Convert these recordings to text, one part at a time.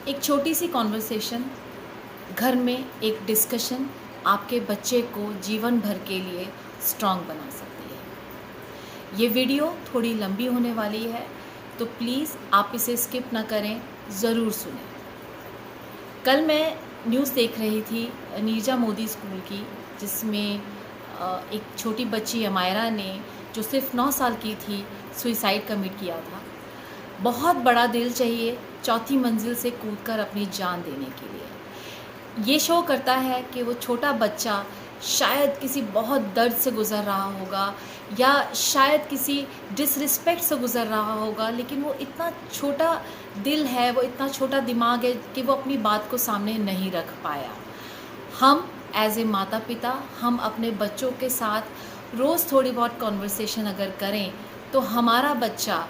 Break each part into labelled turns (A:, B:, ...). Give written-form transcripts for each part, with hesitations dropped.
A: एक छोटी सी कॉन्वर्सेशन, घर में एक डिस्कशन आपके बच्चे को जीवन भर के लिए स्ट्रॉन्ग बना सकती है। ये वीडियो थोड़ी लंबी होने वाली है, तो प्लीज़ आप इसे स्किप ना करें, ज़रूर सुनें। कल मैं न्यूज़ देख रही थी नीरजा मोदी स्कूल की, जिसमें एक छोटी बच्ची अमायरा ने, जो सिर्फ 9 साल की थी, सुसाइड कमिट किया था। बहुत बड़ा दिल चाहिए चौथी मंजिल से कूदकर अपनी जान देने के लिए। ये शो करता है कि वो छोटा बच्चा शायद किसी बहुत दर्द से गुज़र रहा होगा या शायद किसी डिसरिस्पेक्ट से गुज़र रहा होगा, लेकिन वो इतना छोटा दिल है, वो इतना छोटा दिमाग है कि वो अपनी बात को सामने नहीं रख पाया। हम एज ए माता पिता, हम अपने बच्चों के साथ रोज़ थोड़ी बहुत कॉन्वर्सेशन अगर करें, तो हमारा बच्चा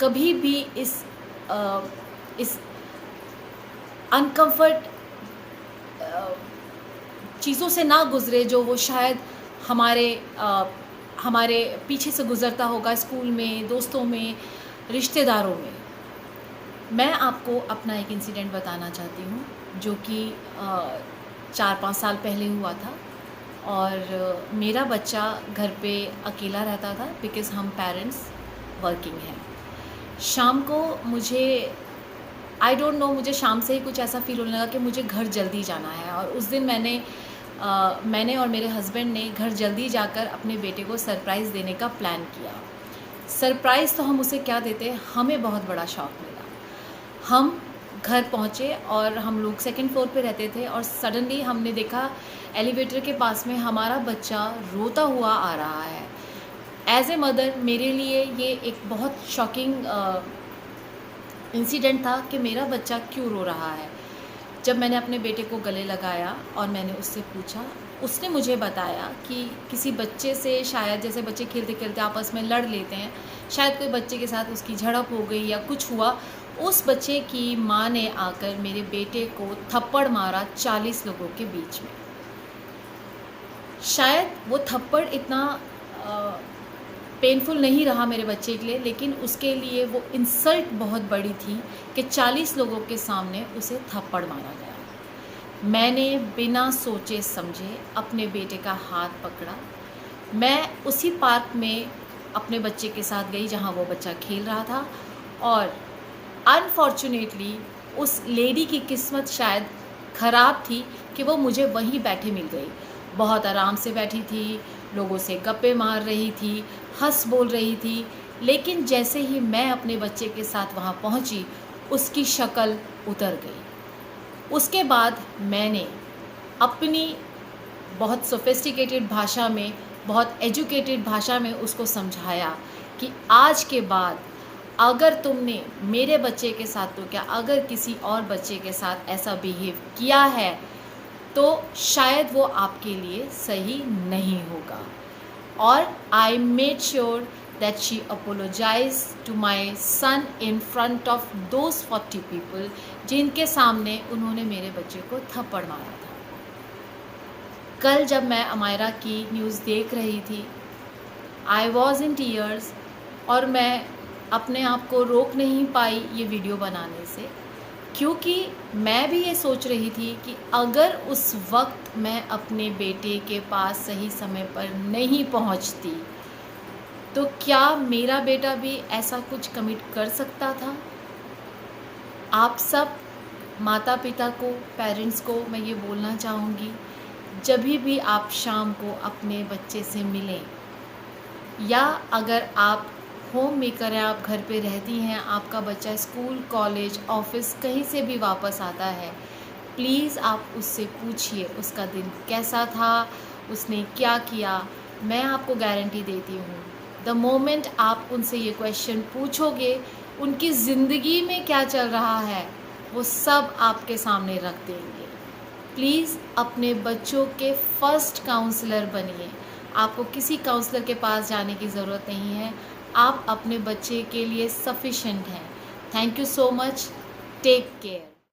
A: कभी भी इस अनकम्फर्ट चीज़ों से ना गुज़रे जो वो शायद हमारे पीछे से गुज़रता होगा, स्कूल में, दोस्तों में, रिश्तेदारों में। मैं आपको अपना एक इंसिडेंट बताना चाहती हूँ, जो कि 4-5 साल पहले हुआ था। और मेरा बच्चा घर पे अकेला रहता था, बिकॉज़ हम पेरेंट्स वर्किंग हैं। शाम को मुझे मुझे शाम से ही कुछ ऐसा फ़ील होने लगा कि मुझे घर जल्दी जाना है। और उस दिन मैंने और मेरे हस्बैंड ने घर जल्दी जाकर अपने बेटे को सरप्राइज़ देने का प्लान किया। सरप्राइज़ तो हम उसे क्या देते, हमें बहुत बड़ा शौक मिला। हम घर पहुँचे और हम लोग 2nd फ्लोर पे रहते थे, और सडनली हमने देखा एलिवेटर के पास में हमारा बच्चा रोता हुआ आ रहा है। एज़ ए मदर मेरे लिए ये एक बहुत शॉकिंग इंसिडेंट था कि मेरा बच्चा क्यों रो रहा है। जब मैंने अपने बेटे को गले लगाया और मैंने उससे पूछा, उसने मुझे बताया कि किसी बच्चे से, शायद जैसे बच्चे खेलते खेलते आपस में लड़ लेते हैं, शायद कोई बच्चे के साथ उसकी झड़प हो गई या कुछ हुआ। उस बच्चे की माँ ने आकर मेरे बेटे को थप्पड़ मारा 40 लोगों के बीच में। शायद वो थप्पड़ इतना पेनफुल नहीं रहा मेरे बच्चे के लिए, लेकिन उसके लिए वो इंसल्ट बहुत बड़ी थी कि 40 लोगों के सामने उसे थप्पड़ मारा गया। मैंने बिना सोचे समझे अपने बेटे का हाथ पकड़ा। मैं उसी पार्क में अपने बच्चे के साथ गई जहां वो बच्चा खेल रहा था, और अनफॉर्चुनेटली उस लेडी की किस्मत शायद ख़राब थी कि वो मुझे वहीं बैठे मिल गई। बहुत आराम से बैठी थी, लोगों से गप्पे मार रही थी, हंस बोल रही थी, लेकिन जैसे ही मैं अपने बच्चे के साथ वहाँ पहुँची, उसकी शक्ल उतर गई। उसके बाद मैंने अपनी बहुत सोफिस्टिकेटेड भाषा में, बहुत एजुकेटेड भाषा में उसको समझाया कि आज के बाद अगर तुमने मेरे बच्चे के साथ, तो क्या अगर किसी और बच्चे के साथ ऐसा बिहेव किया है, तो शायद वो आपके लिए सही नहीं होगा। और I made sure that she apologise to my son in front of those 40 people जिनके सामने उन्होंने मेरे बच्चे को थप्पड़ मारा था। कल जब मैं अमायरा की न्यूज़ देख रही थी, आई वॉज इन टीयर्स, और मैं अपने आप को रोक नहीं पाई ये वीडियो बनाने से, क्योंकि मैं भी ये सोच रही थी कि अगर उस वक्त मैं अपने बेटे के पास सही समय पर नहीं पहुंचती, तो क्या मेरा बेटा भी ऐसा कुछ कमिट कर सकता था। आप सब माता पिता को, पेरेंट्स को मैं ये बोलना चाहूँगी, जब भी आप शाम को अपने बच्चे से मिलें, या अगर आप होम मेकर हैं, आप घर पे रहती हैं, आपका बच्चा स्कूल, कॉलेज, ऑफिस कहीं से भी वापस आता है, प्लीज़ आप उससे पूछिए उसका दिन कैसा था, उसने क्या किया। मैं आपको गारंटी देती हूँ, द मोमेंट आप उनसे ये क्वेश्चन पूछोगे, उनकी ज़िंदगी में क्या चल रहा है, वो सब आपके सामने रख देंगे। प्लीज़ अपने बच्चों के फर्स्ट काउंसलर बनिए। आपको किसी काउंसलर के पास जाने की ज़रूरत नहीं है, आप अपने बच्चे के लिए सफिशेंट हैं। Thank you so much, take care.